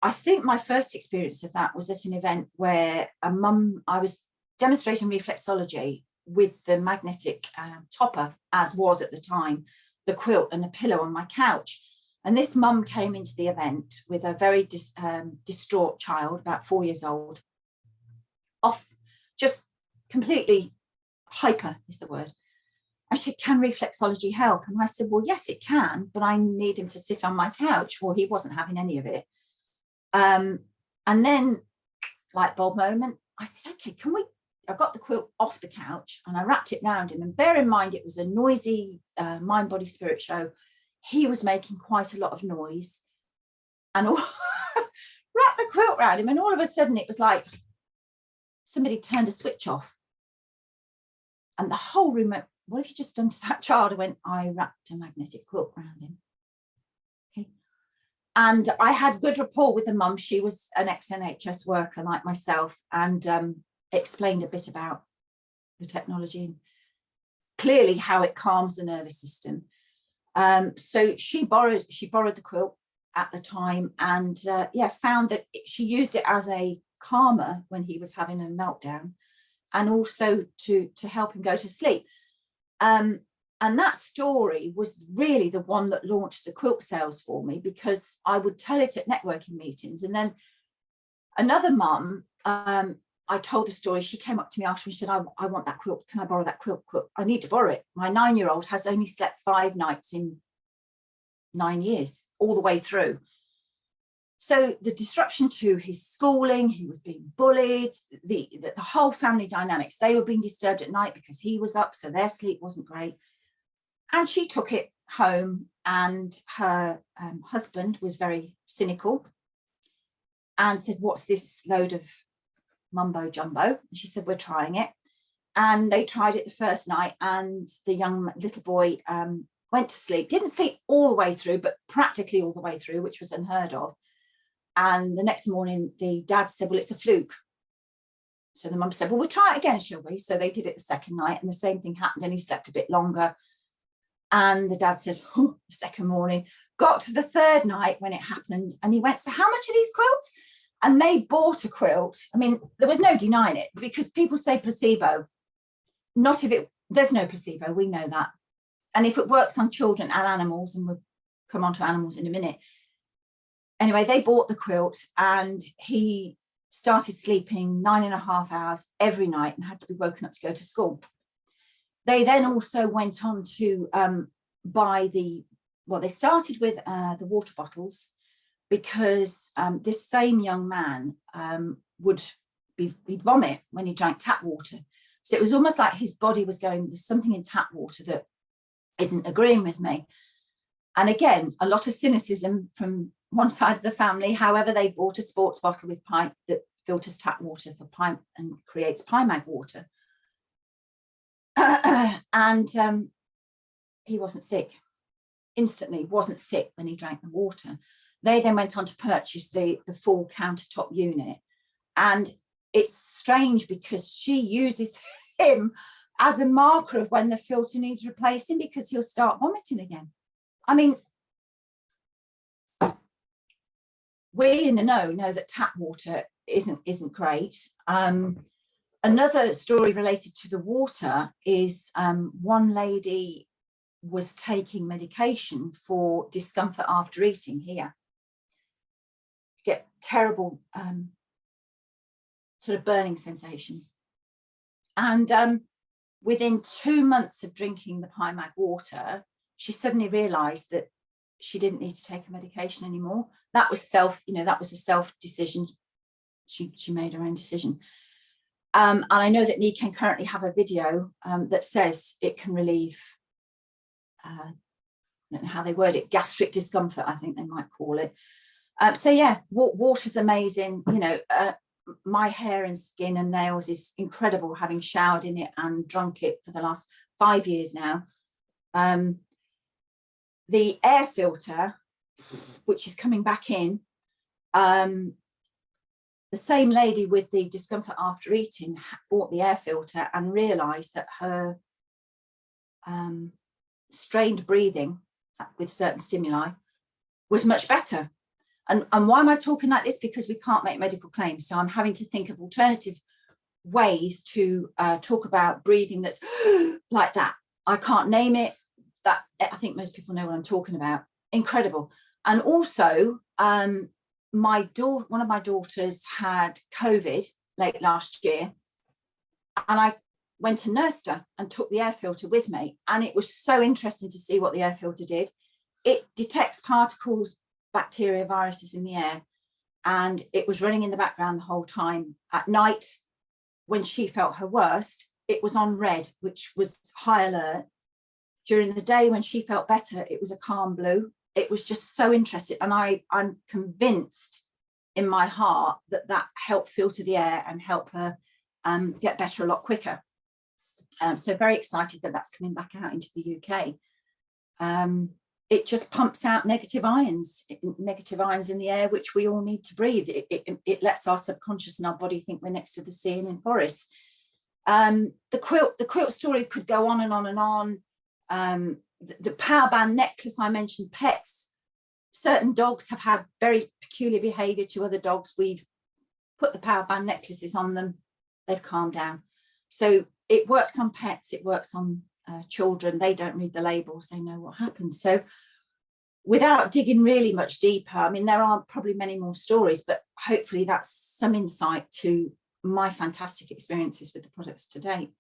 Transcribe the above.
I think my first experience of that was at an event where I was demonstrating reflexology with the magnetic topper, as was at the time, the quilt and the pillow on my couch. And this mum came into the event with a very distraught child, about 4 years old, off, just completely hyper is the word. And she said, can reflexology help? And I said, well, yes, it can, but I need him to sit on my couch. Well, he wasn't having any of it. And then, light bulb moment, I said, okay, I got the quilt off the couch and I wrapped it around him. And bear in mind, it was a noisy mind, body, spirit show. He was making quite a lot of noise, and wrapped the quilt around him. And all of a sudden it was like somebody turned a switch off. And the whole room went, what have you just done to that child? I went, I wrapped a magnetic quilt around him. Okay. And I had good rapport with the mum. She was an ex-NHS worker like myself, and explained a bit about the technology and clearly how it calms the nervous system. So she borrowed the quilt at the time, and found that she used it as a calmer when he was having a meltdown, and also to help him go to sleep. And that story was really the one that launched the quilt sales for me, because I would tell it at networking meetings. And then another mum, I told the story. She came up to me after and she said, I want that quilt. Can I borrow that quilt? I need to borrow it. My 9-year-old has only slept 5 nights in 9 years, all the way through. So the disruption to his schooling, he was being bullied, the whole family dynamics, they were being disturbed at night because he was up, so their sleep wasn't great. And she took it home, and her husband was very cynical and said, what's this load of mumbo jumbo? And she said, we're trying it. And they tried it the first night, and the young little boy went to sleep, didn't sleep all the way through, but practically all the way through, which was unheard of. And the next morning, the dad said, well, it's a fluke. So the mum said, well, we'll try it again, shall we? So they did it the second night, and the same thing happened, and he slept a bit longer. And the dad said, the second morning, got to the third night when it happened, and he went, so how much are these quilts? And they bought a quilt. I mean, there was no denying it, because people say placebo. Not if it, there's no placebo, we know that. And if it works on children and animals, and we'll come on to animals in a minute. Anyway, they bought the quilt, and he started sleeping 9.5 hours every night and had to be woken up to go to school. They then also went on to buy they started with the water bottles, because this same young man he'd vomit when he drank tap water. So it was almost like his body was going, there's something in tap water that isn't agreeing with me. And again, a lot of cynicism from one side of the family. However, they bought a sports bottle with pipe that filters tap water for pipe and creates PiMag water. And he wasn't sick. Instantly wasn't sick when he drank the water. They then went on to purchase the full countertop unit. And it's strange, because she uses him as a marker of when the filter needs replacing, because he'll start vomiting again. I mean, we in the know that tap water isn't great. Another story related to the water is one lady was taking medication for discomfort after eating here. Get terrible sort of burning sensation. And within 2 months of drinking the PiMag water, she suddenly realized that she didn't need to take a medication anymore. That was that was a self decision. She made her own decision. And I know that Nikken currently have a video that says it can relieve, I don't know how they word it, gastric discomfort, I think they might call it. So yeah, water's amazing. My hair and skin and nails is incredible, having showered in it and drunk it for the last 5 years now. The air filter, which is coming back in, the same lady with the discomfort after eating bought the air filter and realised that her strained breathing with certain stimuli was much better. And why am I talking like this? Because we can't make medical claims. So I'm having to think of alternative ways to talk about breathing that's like that. I can't name it. That I think most people know what I'm talking about. Incredible. And also, one of my daughters had COVID late last year, and I went and nursed her and took the air filter with me. And it was so interesting to see what the air filter did. It detects particles, bacteria, viruses in the air, and it was running in the background the whole time. At night, when she felt her worst, it was on red, which was high alert. During the day, when she felt better, it was a calm blue. It was just so interesting. And I'm convinced in my heart that helped filter the air and help her get better a lot quicker. So very excited that that's coming back out into the UK. It just pumps out negative ions in the air, which we all need to breathe. It lets our subconscious and our body think we're next to the sea and in forests. The quilt story could go on and on and on. The power band necklace I mentioned, pets. Certain dogs have had very peculiar behavior to other dogs. We've put the power band necklaces on them. They've calmed down. So it works on pets. It works on children. They don't read the labels. They know what happens. So without digging really much deeper, I mean, there are probably many more stories, but hopefully that's some insight to my fantastic experiences with the products to date.